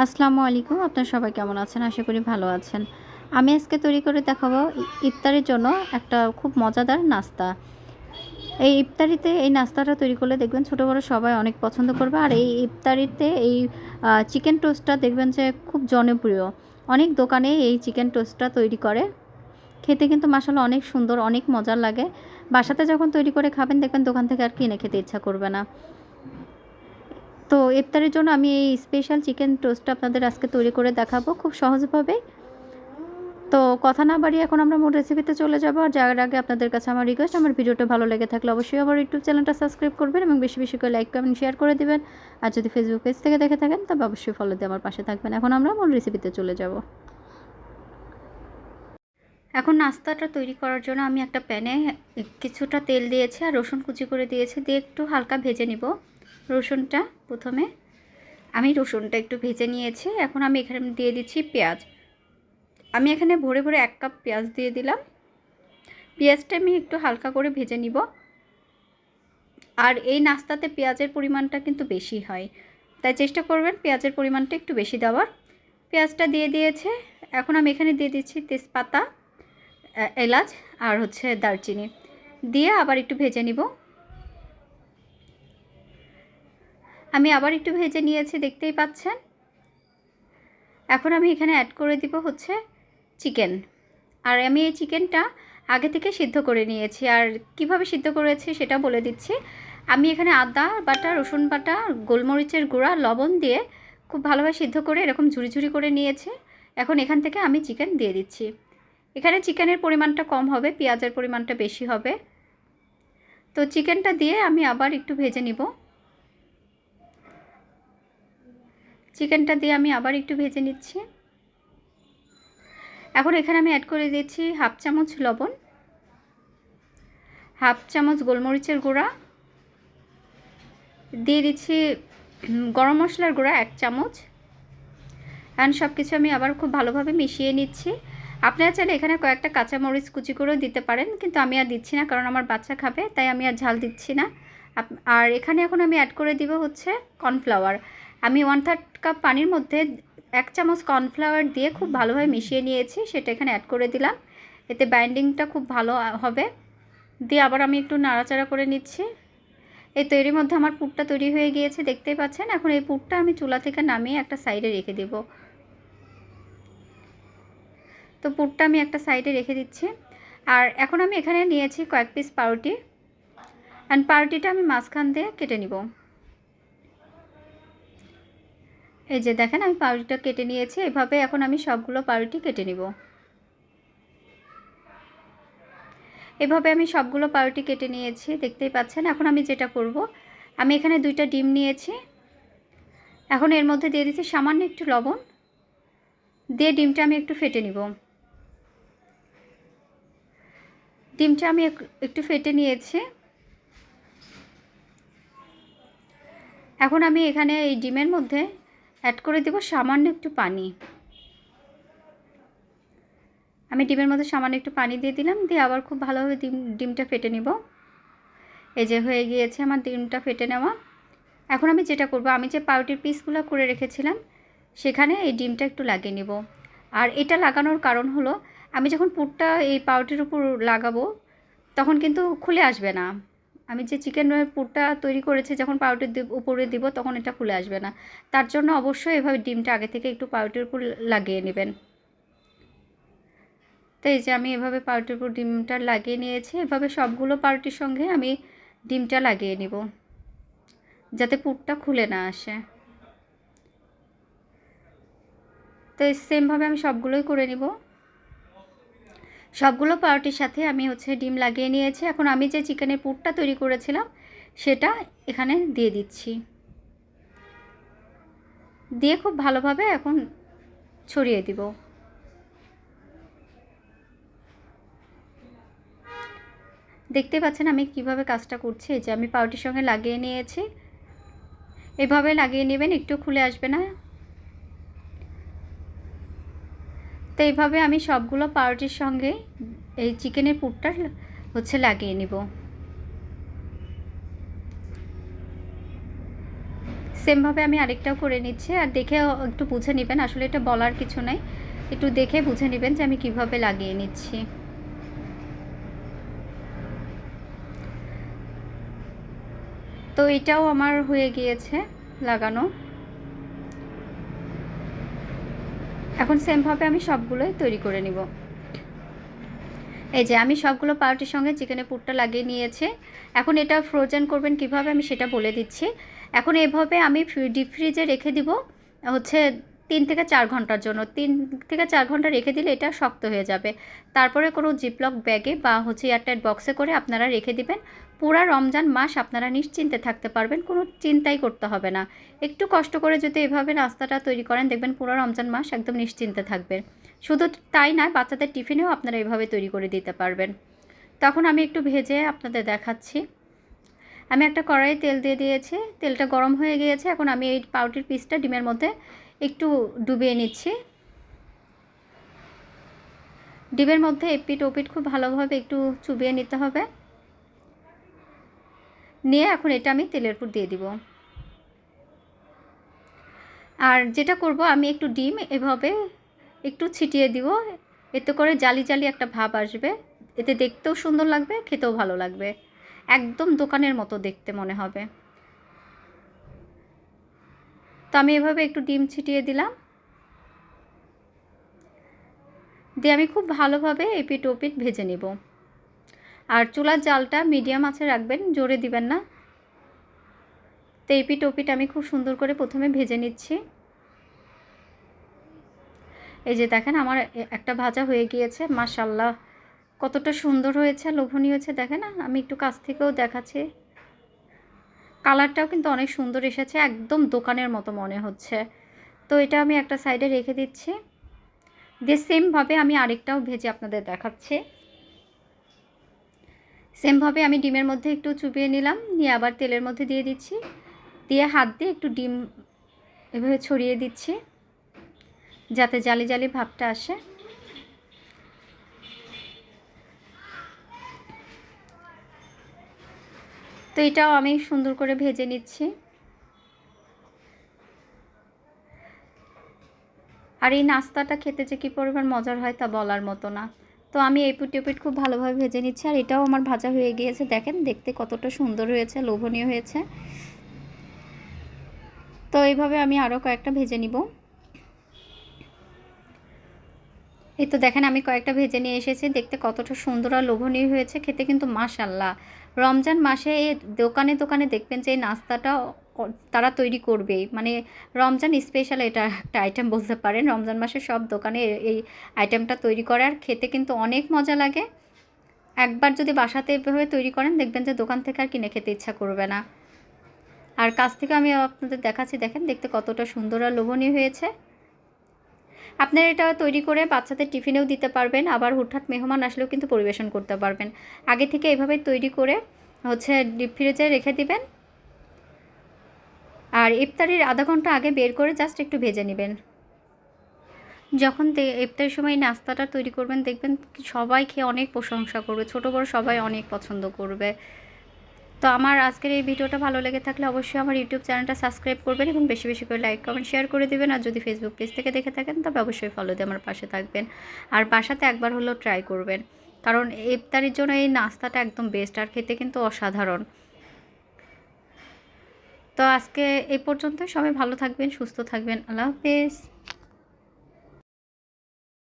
আসসালামু আলাইকুম। আপনারা সবাই কেমন আছেন? আশা করি ভালো আছেন। আমি আজকে তৈরি করে দেখাবো ইফতারের জন্য একটা খুব মজাদার নাস্তা। এই ইফতারিতে এই নাস্তাটা তৈরি করলে দেখবেন ছোটো বড়ো সবাই অনেক পছন্দ করবে। আর এই ইফতারিতে এই চিকেন টোস্টটা দেখবেন যে খুব জনপ্রিয়। অনেক দোকানে এই চিকেন টোস্টটা তৈরি করে। খেতে কিন্তু মাশাআল্লাহ অনেক সুন্দর, অনেক মজার লাগে। বাসাতে যখন তৈরি করে খাবেন দেখবেন দোকান থেকে আর কিনে খেতে ইচ্ছা করবে না। তো ইফতারের জন্য আমি এই স্পেশাল চিকেন টোস্টটা আপনাদের আজকে তৈরি করে দেখাবো খুব সহজভাবে। তো কথা না বাড়িয়ে এখন আমরা মূল রেসিপিতে চলে যাব। আর যাওয়ার আগে আপনাদের কাছে আমার রিকোয়েস্ট, আমার ভিডিওটা ভালো লেগে থাকলে অবশ্যই আমার ইউটিউব চ্যানেলটা সাবস্ক্রাইব করবেন এবং বেশি বেশি করে লাইক কমেন্ট শেয়ার করে দেবেন। আর যদি ফেসবুক পেজ থেকে দেখে থাকেন তবে অবশ্যই ফলো দিয়ে আমার পাশে থাকবেন। এখন আমরা মূল রেসিপিতে চলে যাব। এখন নাস্তাটা তৈরি করার জন্য আমি একটা প্যানে কিছুটা তেল দিয়েছি আর রসুন কুচি করে দিয়েছি, দিয়ে একটু হালকা ভেজে নিব রসুনটা। প্রথমে আমি রসুনটা একটু ভেজে নিয়েছি। এখন আমি এখানে দিয়ে দিচ্ছি পেঁয়াজ। আমি এখানে ভরে ভরে 1 কাপ পেঁয়াজ দিয়ে দিলাম। পেঁয়াজটা আমি একটু হালকা করে ভেজে নিব। আর এই নাস্তাতে পেঁয়াজের পরিমাণটা কিন্তু বেশি হয়, তাই চেষ্টা করবেন পেঁয়াজের পরিমাণটা একটু বেশি দেওয়ার। পেঁয়াজটা দিয়ে দিয়েছে। এখন আমি এখানে দিয়ে দিচ্ছি তেজপাতা, এলাচ আর দারচিনি দিয়ে আবার একটু ভেজে নিব। আমি আবার একটু ভেজে নিয়েছি, দেখতেই পাচ্ছেন। এখন আমি এখানে অ্যাড করে দিব চিকেন। আর আমি এই চিকেনটা আগে থেকে সিদ্ধ করে নিয়েছি। আর কিভাবে সিদ্ধ করেছি সেটা বলে দিচ্ছি। আমি এখানে আদা বাটা, রসুন বাটা, গোলমরিচের গুঁড়া, লবণ দিয়ে খুব ভালোভাবে সিদ্ধ করে এরকম ঝুরি ঝুরি করে নিয়েছি। এখন এখান থেকে আমি চিকেন দিয়ে দিচ্ছি। এখানে চিকেনের পরিমাণটা কম হবে, পেঁয়াজের পরিমাণটা বেশি হবে। তো চিকেনটা দিয়ে আমি আবার একটু ভেজে নিব। চিকেনটা দিয়ে আমি আবার একটু ভেজে নিচ্ছি। এখন এখানে আমি অ্যাড করে দিচ্ছি 1/2 চামচ লবণ, 1/2 চামচ গোলমরিচের গুঁড়া, দিয়ে দিচ্ছি গরম মশলার গুঁড়া 1 চামচ। অ্যান্ড সব কিছু আমি আবার খুব ভালোভাবে মিশিয়ে নিচ্ছি। আপনারা চাইলে এখানে কয়েকটা কাঁচামরিচ কুচি করেও দিতে পারেন, কিন্তু আমি আর দিচ্ছি না কারণ আমার বাচ্চা খাবে, তাই আমি আর ঝাল দিচ্ছি না। আর এখানে এখন আমি অ্যাড করে দিব কর্নফ্লাওয়ার। আমি 1/3 কাপ পানির মধ্যে 1 চামচ কর্নফ্লাওয়ার দিয়ে খুব ভালোভাবে মিশিয়ে নিয়েছি, সেটা এখানে অ্যাড করে দিলাম। এতে বাইন্ডিংটা খুব ভালো হবে। দিয়ে আবার আমি একটু নাড়াচাড়া করে নিচ্ছি। এই তৈরির মধ্যে আমার পুরটা তৈরি হয়ে গিয়েছে, দেখতেই পাচ্ছেন। এখন এই পুরটা আমি চুলা থেকে নামিয়ে একটা সাইডে রেখে দেব। তো পুরটা আমি একটা সাইডে রেখে দিচ্ছি। আর এখন আমি এখানে নিয়েছি কয়েক পিস পাউরুটি। অ্যান্ড পাউরুটিটা আমি মাঝখান দিয়ে কেটে নিব। এই যে দেখেন, আমি পাউরুটিটা কেটে নিয়েছি। এভাবে এখন আমি সবগুলো পাউরুটি কেটে নিব। এভাবে আমি সবগুলো পাউরুটি কেটে নিয়েছি, দেখতেই পাচ্ছেন। এখন আমি যেটা করব, আমি এখানে 2টা ডিম নিয়েছি। এখন এর মধ্যে দিয়ে দিচ্ছি সামান্য একটু লবণ, দিয়ে ডিমটা আমি একটু ফেটে নিব। ডিমটা আমি একটু ফেটে নিয়েছি। এখন আমি এখানে এই ডিমের মধ্যে অ্যাড করে দেব সামান্য একটু পানি। আমি ডিমের মধ্যে সামান্য একটু পানি দিয়ে দিলাম, দিয়ে আবার খুব ভালোভাবে ডিমটা ফেটে নিব। এই যে হয়ে গিয়েছে আমার ডিমটা ফেটে নেওয়া। এখন আমি যেটা করব, আমি যে পাউরুটির পিসগুলো করে রেখেছিলাম সেখানে এই ডিমটা একটু লাগিয়ে নিব। আর এটা লাগানোর কারণ হলো, আমি যখন পুরটা এই পাউরুটির উপর লাগাবো তখন কিন্তু খুলে আসবে না। আমি যে চিকেনের পুরটা তৈরি করেছি যখন পাউরুটির উপরে দিব তখন এটা খুলে আসবে না। তার জন্য অবশ্যই এভাবে ডিমটা আগে থেকে একটু পাউরুটির উপর লাগিয়ে নেবেন। তো এই যে আমি এভাবে পাউরুটির উপর ডিমটা লাগিয়ে নিয়েছি। এভাবে সবগুলো পাউরুটির সঙ্গে আমি ডিমটা লাগিয়ে নিব যাতে পুরটা খুলে না আসে। তো সেমভাবে আমি সবগুলোই করে নিব। সবগুলো পাউরুটির সাথে আমি ডিম লাগিয়ে নিয়েছি। এখন আমি যে চিকেনের পুরটা তৈরি করেছিলাম সেটা এখানে দিয়ে দিচ্ছি। দিয়ে খুব ভালোভাবে এখন ছড়িয়ে দিব। দেখতে পাচ্ছেন আমি কিভাবে কাজটা করছি। যে আমি পাউরুটির সঙ্গে লাগিয়ে নিয়েছি, এভাবে লাগিয়ে নেবেন, একটু খুলে আসবে না। তো এইভাবে আমি সবগুলো পাউরুটির সঙ্গে এই চিকেনের পুরটা লাগিয়ে নিব। সেমভাবে আমি আরেকটাও করে নিচ্ছি। আর দেখে একটু বুঝে নেবেন, আসলে এটা বলার কিছু নাই, একটু দেখে বুঝে নেবেন যে আমি কিভাবে লাগিয়ে নিচ্ছি। তো এটাও আমার হয়ে গিয়েছে লাগানো। এখন সেমভাবে আমি সবগুলোই তৈরি করে নিব। এই যে আমি সবগুলো পাউরুটির সঙ্গে চিকেনের পুরটা লাগিয়ে নিয়েছি। এখন এটা ফ্রোজেন করবেন কিভাবে আমি সেটা বলে দিচ্ছি। এখন এভাবে আমি ডিপ ফ্রিজে রেখে দিব হচ্ছে 3 থেকে 4 ঘন্টার জন্য। 3 থেকে 4 ঘন্টা রেখে দিলে এটা শক্ত হয়ে যাবে। তারপরে কোনো জিপলক ব্যাগে বা হচ্ছে এয়ারটাইট বক্সে করে আপনারা রেখে দিবেন। পুরা রমজান মাস আপনারা নিশ্চিন্তে থাকতে পারবেন, কোনো চিন্তাই করতে হবে না। একটু কষ্ট করে যদি এভাবে নাস্তাটা তৈরি করেন দেখবেন পুরো রমজান মাস একদম নিশ্চিন্তে থাকবেন। শুধু তাই নয়, বাচ্চাদের টিফিনেও আপনারা এভাবে তৈরি করে দিতে পারবেন। তখন আমি একটু ভেজে আপনাদের দেখাচ্ছি। আমি একটা কড়াইয়ে তেল দিয়ে দিয়েছি, তেলটা গরম হয়ে গিয়েছে। এখন আমি এই পাউরুটির পিসটা ডিমের মধ্যে একটু ডুবিয়ে নিচ্ছি। ডিমের মধ্যে এপিট ওপিট খুব ভালোভাবে একটু চুবিয়ে নিতে হবে। নিয়ে এখন এটা আমি তেলের উপর দিয়ে দিব। আর যেটা করব, আমি একটু ডিম এভাবে একটু ছিটিয়ে দিব, এতে করে জালি জালি একটা ভাব আসবে। এতে দেখতেও সুন্দর লাগবে, খেতেও ভালো লাগবে, একদম দোকানের মতো দেখতে মনে হবে। তো আমি এভাবে একটু ডিম ছিটিয়ে দিলাম, দিয়ে আমি খুব ভালোভাবে এপিট ওপিট ভেজে নেব। আর চুলার জালটা মিডিয়াম আঁচে রাখবেন, জোরে দিবেন না। তো এপিট ওপিট আমি খুব সুন্দর করে প্রথমে ভেজে নিচ্ছি। এই যে দেখেন আমার একটা ভাজা হয়ে গিয়েছে। মাশাআল্লাহ, কতটা সুন্দর হয়েছে, লোভনীয় হয়েছে দেখেন। আমি একটু কাছ থেকেও দেখাচ্ছি, কালারটাও কিন্তু অনেক সুন্দর এসেছে, একদম দোকানের মতো মনে হচ্ছে। তো এটা আমি একটা সাইডে রেখে দিচ্ছি। দিয়ে সেমভাবে আমি আরেকটাও ভেজে আপনাদের দেখাচ্ছি। সেমভাবে আমি ডিমের মধ্যে একটু চুবিয়ে নিলাম, নিয়ে আবার তেলের মধ্যে দিয়ে দিচ্ছি, দিয়ে হাত দিয়ে একটু ডিম এভাবে ছড়িয়ে দিচ্ছি যাতে জালি জালি ভাবটা আসে। তো এটাও আমি সুন্দর করে ভেজে নিচ্ছি। আর এই নাস্তাটা খেতে যে কী পরিমাণ মজার হয় তা বলার মতো না। তো আমি এপিট ওপিট খুব ভালোভাবে ভেজে নিচ্ছি। আর এটাও আমার ভাজা হয়ে গিয়েছে, দেখেন দেখতে কতটা সুন্দর হয়েছে, লোভনীয় হয়েছে। তো এইভাবে আমি আরও কয়েকটা ভেজে নিব। এই তো দেখেন আমি কয়েকটা ভেজে নিয়ে এসেছি, দেখতে কতটা সুন্দর আর লোভনীয় হয়েছে, খেতে কিন্তু মাশাআল্লাহ। রমজান মাসে দোকানে দোকানে দেখবেন যে এই নাস্তাটা তারা তৈরি করবেই, মানে রমজান স্পেশাল এটা একটা আইটেম বলতে পারেন। রমজান মাসে সব দোকানে এই আইটেমটা তৈরি করে, আর খেতে কিন্তু অনেক মজা লাগে। একবার যদি বাসাতে এভাবে তৈরি করেন দেখবেন যে দোকান থেকে আর কিনে খেতে ইচ্ছা করবে না। আর কাছ থেকে আমি আপনাদের দেখাচ্ছি, দেখেন দেখতে কতটা সুন্দর আর লোভনীয় হয়েছে। আপনারা এটা তৈরি করে বাচ্চাদের টিফিনেও দিতে পারবেন, আবার হুটহাট মেহমান আসলেও কিন্তু পরিবেশন করতে পারবেন। আগে থেকে এভাবে তৈরি করে হচ্ছে ডিপ ফ্রিজে রেখে দিবেন। আর ইফতারির আধা ঘন্টা আগে বের করে জাস্ট একটু ভেজে নেবেন। যখন ইফতারের সময় নাস্তাটা তৈরি করবেন দেখবেন সবাই খেয়ে অনেক প্রশংসা করবে, ছোট বড় সবাই অনেক পছন্দ করবে। তো আমার আজকের এই ভিডিওটা ভালো লেগে থাকলে অবশ্যই আমার ইউটিউব চ্যানেলটা সাবস্ক্রাইব করবেন এবং বেশি বেশি করে লাইক কমেন্ট শেয়ার করে দিবেন। আর যদি ফেসবুক পেজ থেকে দেখে থাকেন তবে অবশ্যই ফলো দিয়ে আমার পাশে থাকবেন। আর বাসাতে একবার হলেও ট্রাই করবেন, কারণ ইফতারির জন্য এই নাস্তাটা একদম বেস্ট, আর খেতে কিন্তু অসাধারণ। তো আজকে এই পর্যন্ত, সবাই ভালো থাকবেন, সুস্থ থাকবেন, আল্লাহ হাফেজ।